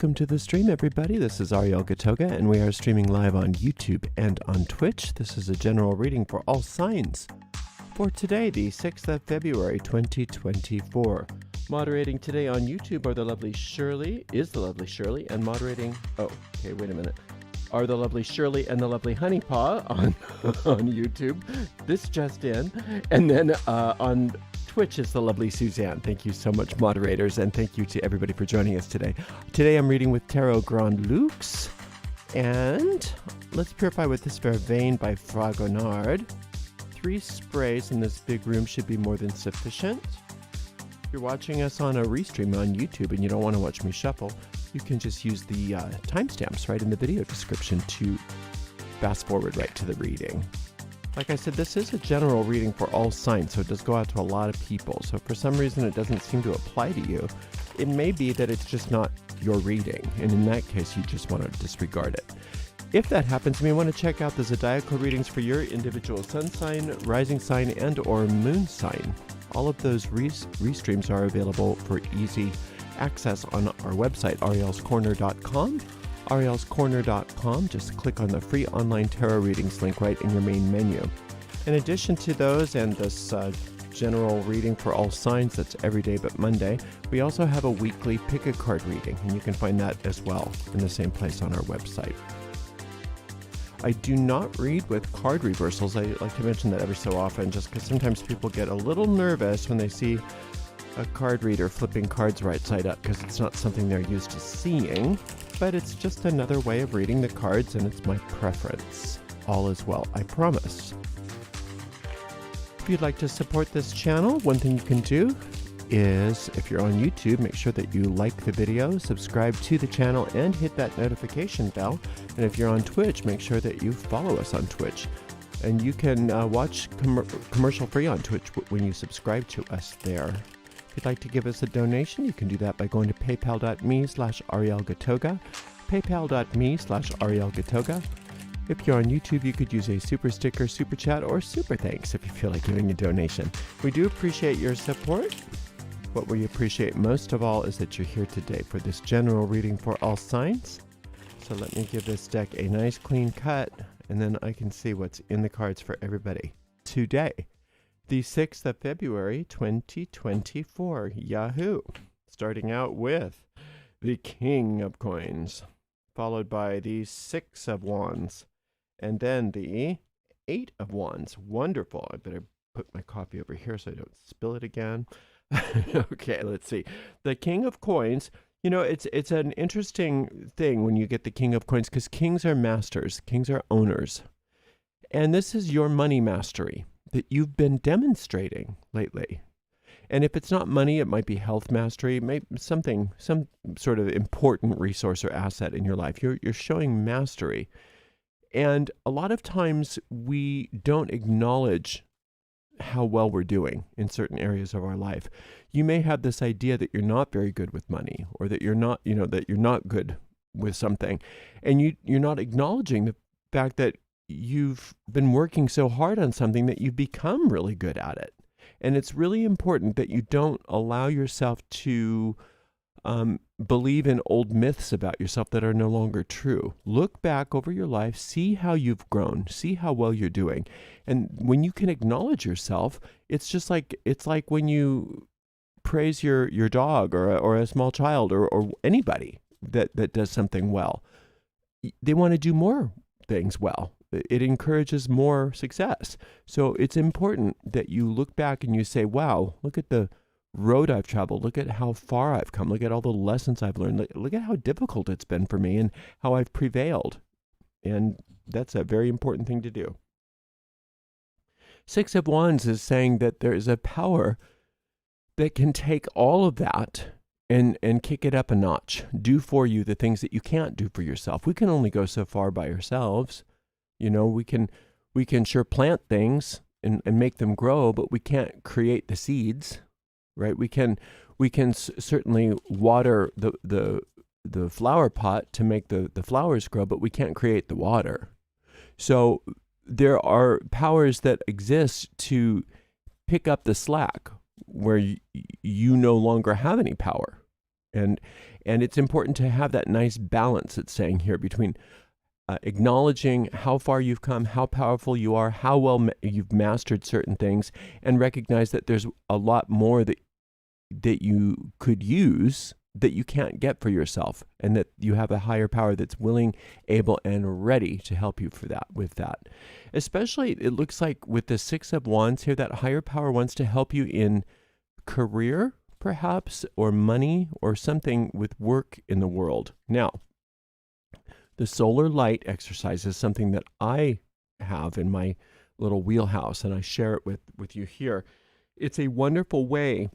Welcome to the stream, everybody. This is Ariel Gatoga, and we are streaming live on YouTube and on Twitch. This is a general reading for all signs for today, the 6th of February, 2024. Moderating today on YouTube are the lovely Shirley, and moderating, are the lovely Shirley and the lovely Honeypaw on YouTube. This just in. And then on Twitch is the lovely Suzanne. Thank you so much, moderators, and thank you to everybody for joining us today. Today I'm reading with Tarot Grand Lux, and let's purify with this vervain by Fragonard. 3 sprays in this big room should be more than sufficient. If you're watching us on a restream on YouTube and you don't want to watch me shuffle, you can just use the timestamps right in the video description to fast forward right to the reading. Like I said, this is a general reading for all signs, so it does go out to a lot of people. So if for some reason it doesn't seem to apply to you, it may be that it's just not your reading. And in that case, you just want to disregard it. If that happens, you may want to check out the Zodiac readings for your individual sun sign, rising sign, and or moon sign. All of those restreams are available for easy access on our website, arielscorner.com. arielscorner.com. Just click on the free online tarot readings link right in your main menu. In addition to those and this general reading for all signs that's every day but Monday, we also have a weekly pick a card reading, and you can find that as well in the same place on our website. I do not read with card reversals. I like to mention that every so often, just because sometimes people get a little nervous when they see a card reader flipping cards right side up, because it's not something they're used to seeing. But it's just another way of reading the cards, and it's my preference. All is well, I promise. If you'd like to support this channel, one thing you can do is, if you're on YouTube, make sure that you like the video, subscribe to the channel, and hit that notification bell. And if you're on Twitch, make sure that you follow us on Twitch. And you can watch commercial-free on Twitch when you subscribe to us there. If you'd like to give us a donation, you can do that by going to paypal.me/arielgatoga, paypal.me/arielgatoga. If you're on YouTube, you could use a super sticker, super chat, or super thanks if you feel like giving a donation. We do appreciate your support. What we appreciate most of all is that you're here today for this general reading for all signs. So let me give this deck a nice clean cut, and then I can see what's in the cards for everybody today. The 6th of February, 2024. Yahoo! Starting out with the King of Coins, followed by the 6 of Wands, and then the 8 of Wands. Wonderful. I better put my coffee over here so I don't spill it again. Okay, let's see. The King of Coins, you know, it's an interesting thing when you get the King of Coins, because kings are masters, kings are owners. And this is your money mastery that you've been demonstrating lately. And if it's not money, it might be health mastery, maybe some sort of important resource or asset in your life. You're showing mastery. And a lot of times we don't acknowledge how well we're doing in certain areas of our life. You may have this idea that you're not very good with money, or that you're not, that you're not good with something. And you're not acknowledging the fact that you've been working so hard on something that you've become really good at it. And it's really important that you don't allow yourself to believe in old myths about yourself that are no longer true. Look back over your life, see how you've grown, see how well you're doing. And when you can acknowledge yourself, it's like when you praise your dog or a small child or anybody that does something well. They want to do more things well. It encourages more success. So it's important that you look back and you say, wow, look at the road I've traveled. Look at how far I've come. Look at all the lessons I've learned. Look at how difficult it's been for me and how I've prevailed. And that's a very important thing to do. 6 of Wands is saying that there is a power that can take all of that and kick it up a notch. Do for you the things that you can't do for yourself. We can only go so far by ourselves. We can sure plant things and make them grow, but we can't create the seeds, right? We can certainly water the flower pot to make the flowers grow, but we can't create the water. So there are powers that exist to pick up the slack where you no longer have any power. And it's important to have that nice balance, it's saying here, between acknowledging how far you've come, how powerful you are, how well you've mastered certain things, and recognize that there's a lot more that you could use that you can't get for yourself, and that you have a higher power that's willing, able, and ready to help you with that. Especially, it looks like with the Six of Wands here, that higher power wants to help you in career, perhaps, or money, or something with work in the world. Now, the solar light exercise is something that I have in my little wheelhouse, and I share it with you here. It's a wonderful way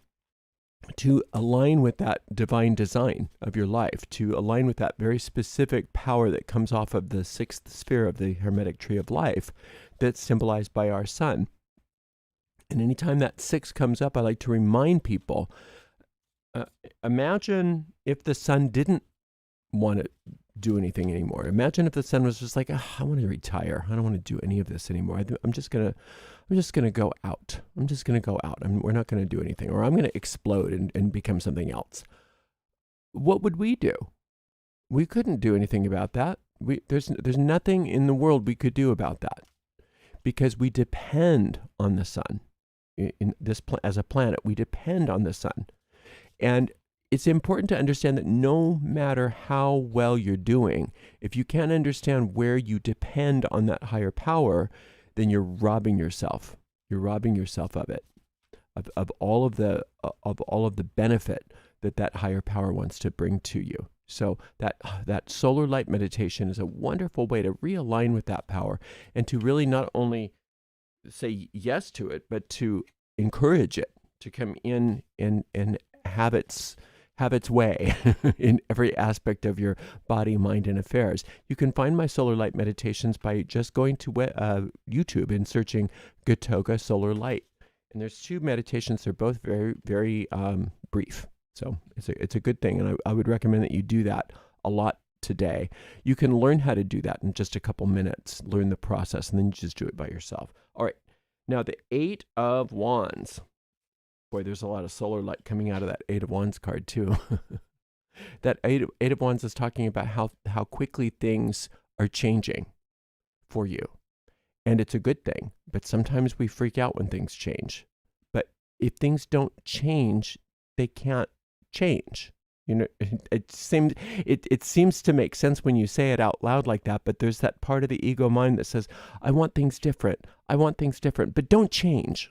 to align with that divine design of your life, to align with that very specific power that comes off of the sixth sphere of the Hermetic Tree of Life that's symbolized by our sun. And anytime that six comes up, I like to remind people, imagine if the sun didn't want to do anything anymore. Imagine if the sun was just like, I want to retire. I don't want to do any of this anymore. I'm just gonna go out. I'm just gonna go out. We're not gonna do anything, or I'm gonna explode and become something else. What would we do? We couldn't do anything about that. There's nothing in the world we could do about that, because we depend on the sun. As a planet, we depend on the sun, and it's important to understand that no matter how well you're doing, if you can't understand where you depend on that higher power, then you're robbing yourself. You're robbing yourself of it, of all of the benefit that higher power wants to bring to you. So that solar light meditation is a wonderful way to realign with that power, and to really not only say yes to it, but to encourage it to come in and have its way in every aspect of your body, mind, and affairs. You can find my solar light meditations by just going to YouTube and searching Gatoga Solar Light. And there's 2 meditations. They're both very, very brief. So it's a good thing. And I would recommend that you do that a lot today. You can learn how to do that in just a couple minutes, learn the process, and then you just do it by yourself. All right. Now, the 8 of Wands. Boy, there's a lot of solar light coming out of that 8 of Wands card too. That 8 of Wands is talking about how quickly things are changing for you. And it's a good thing, but sometimes we freak out when things change. But if things don't change, they can't change. You know, it seems to make sense when you say it out loud like that, but there's that part of the ego mind that says, I want things different, but don't change.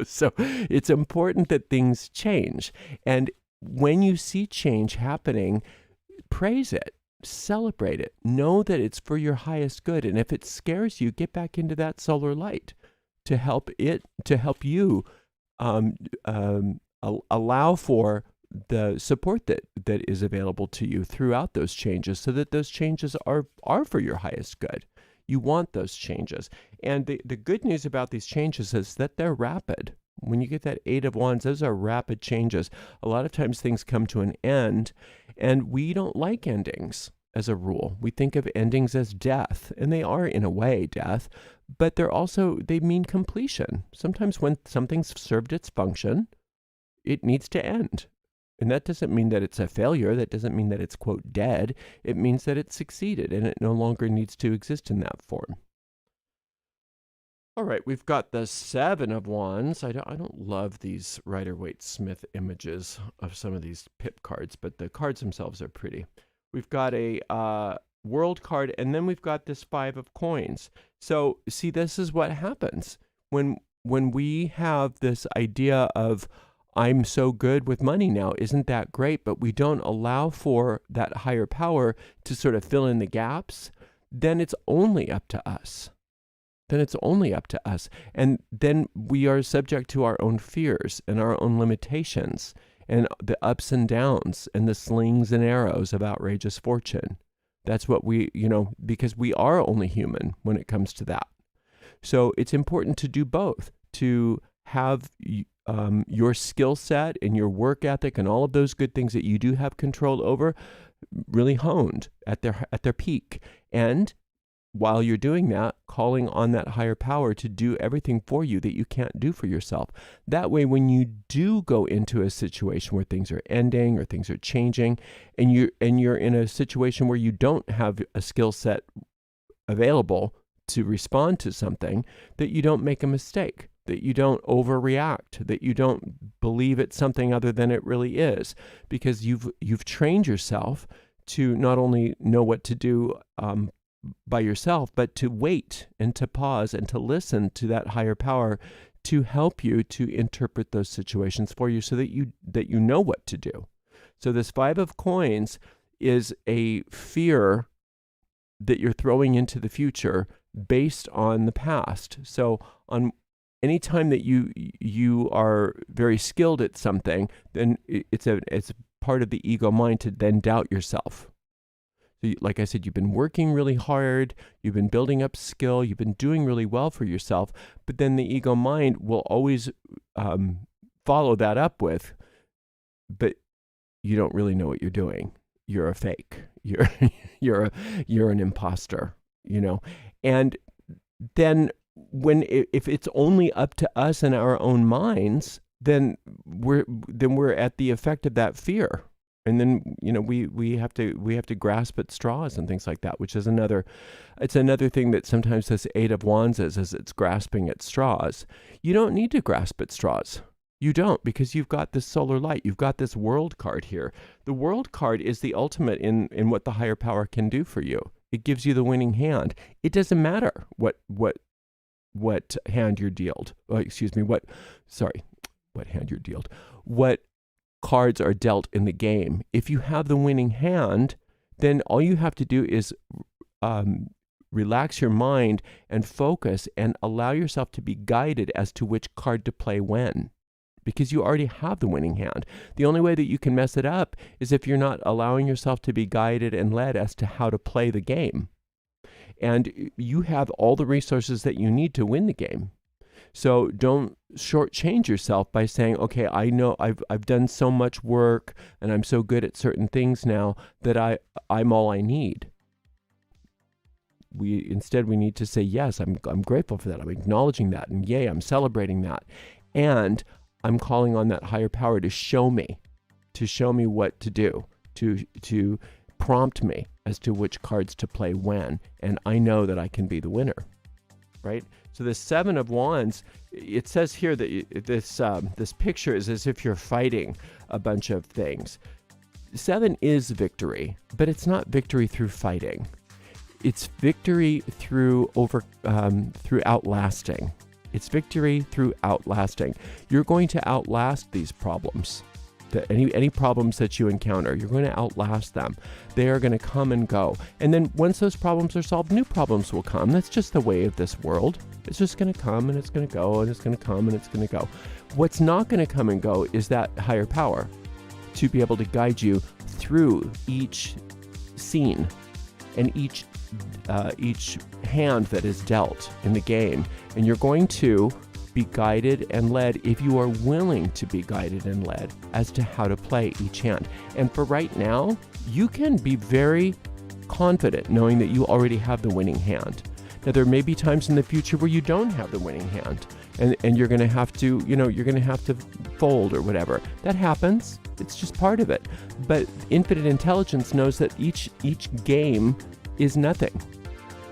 So it's important that things change. And when you see change happening, praise it, celebrate it, know that it's for your highest good. And if it scares you, get back into that solar light to help you allow for the support that is available to you throughout those changes, so that those changes are for your highest good. You want those changes. And the good news about these changes is that they're rapid. When you get that 8 of Wands, those are rapid changes. A lot of times things come to an end, and we don't like endings as a rule. We think of endings as death, and they are in a way death, but they mean completion. Sometimes when something's served its function, it needs to end. And that doesn't mean that it's a failure. That doesn't mean that it's, quote, dead. It means that it succeeded and it no longer needs to exist in that form. All right, we've got the 7 of Wands. I don't love these Rider-Waite-Smith images of some of these pip cards, but the cards themselves are pretty. We've got a World card, and then we've got this 5 of Coins. So, see, this is what happens when we have this idea of, I'm so good with money now, isn't that great? But we don't allow for that higher power to sort of fill in the gaps, then it's only up to us. And then we are subject to our own fears and our own limitations and the ups and downs and the slings and arrows of outrageous fortune. That's what because we are only human when it comes to that. So it's important to do both, to have your skill set and your work ethic and all of those good things that you do have control over really honed at their peak, and while you're doing that, calling on that higher power to do everything for you that you can't do for yourself. That way, when you do go into a situation where things are ending or things are changing, and you're in a situation where you don't have a skill set available to respond to something, that you don't make a mistake, that you don't overreact, that you don't believe it's something other than it really is, because you've trained yourself to not only know what to do by yourself, but to wait and to pause and to listen to that higher power to help you to interpret those situations for you, so that you know what to do. So this 5 of coins is a fear that you're throwing into the future based on the past. So on any time that you are very skilled at something, then it's part of the ego mind to then doubt yourself. So like I said, you've been working really hard, you've been building up skill, you've been doing really well for yourself, but then the ego mind will always follow that up with, but you don't really know what you're doing. You're a fake. You're an imposter, And then if it's only up to us and our own minds, then we're at the effect of that fear. And then, we have to grasp at straws and things like that, which is another thing that sometimes this 8 of Wands is it's grasping at straws. You don't need to grasp at straws. You don't, because you've got this solar light. You've got this world card here. The world card is the ultimate in what the higher power can do for you. It gives you the winning hand. It doesn't matter what hand you're dealt. What hand you're dealt. What cards are dealt in the game. If you have the winning hand, then all you have to do is relax your mind and focus and allow yourself to be guided as to which card to play when, because you already have the winning hand. The only way that you can mess it up is if you're not allowing yourself to be guided and led as to how to play the game. And you have all the resources that you need to win the game. So don't shortchange yourself by saying, okay, I know I've done so much work and I'm so good at certain things now that I'm all I need. Instead we need to say, yes, I'm grateful for that. I'm acknowledging that, and yay, I'm celebrating that. And I'm calling on that higher power to show me what to do, to prompt me as to which cards to play when, and I know that I can be the winner, right? So the 7 of Wands, it says here that this picture is as if you're fighting a bunch of things. 7 is victory, but it's not victory through fighting. It's victory through outlasting. It's victory through outlasting. You're going to outlast these problems. Any problems that you encounter, you're going to outlast them. They are going to come and go. And then once those problems are solved, new problems will come. That's just the way of this world. It's just going to come and it's going to go, and it's going to come and it's going to go. What's not going to come and go is that higher power to be able to guide you through each scene and each hand that is dealt in the game. And you're going to be guided and led if you are willing to be guided and led as to how to play each hand. And for right now, you can be very confident knowing that you already have the winning hand. Now, there may be times in the future where you don't have the winning hand, and you're going to have to, you're going to have to fold or whatever. That happens. It's just part of it. But infinite intelligence knows that each game is nothing.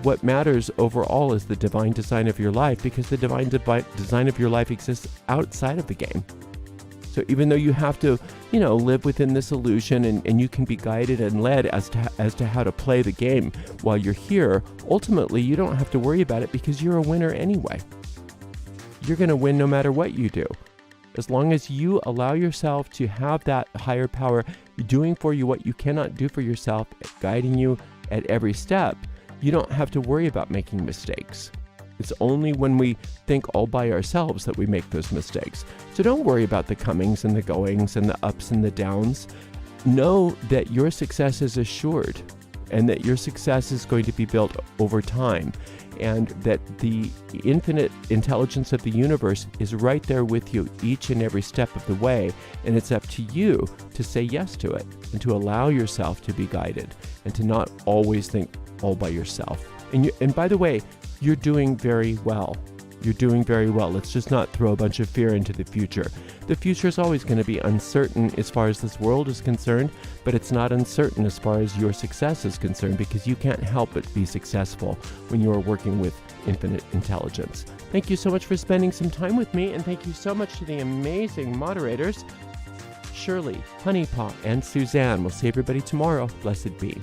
What matters overall is the divine design of your life, because the divine design of your life exists outside of the game. So even though you have to, live within this illusion, and you can be guided and led as to how to play the game while you're here, ultimately you don't have to worry about it, because you're a winner anyway. You're going to win no matter what you do. As long as you allow yourself to have that higher power doing for you what you cannot do for yourself, guiding you at every step, you don't have to worry about making mistakes. It's only when we think all by ourselves that we make those mistakes. So don't worry about the comings and the goings and the ups and the downs. Know that your success is assured, and that your success is going to be built over time, and that the infinite intelligence of the universe is right there with you each and every step of the way, and it's up to you to say yes to it and to allow yourself to be guided and to not always think all by yourself. And by the way, you're doing very well. You're doing very well. Let's just not throw a bunch of fear into the future. The future is always going to be uncertain as far as this world is concerned, but it's not uncertain as far as your success is concerned, because you can't help but be successful when you are working with infinite intelligence. Thank you so much for spending some time with me, and thank you so much to the amazing moderators, Shirley, Honeypot, and Suzanne. We'll see everybody tomorrow. Blessed be.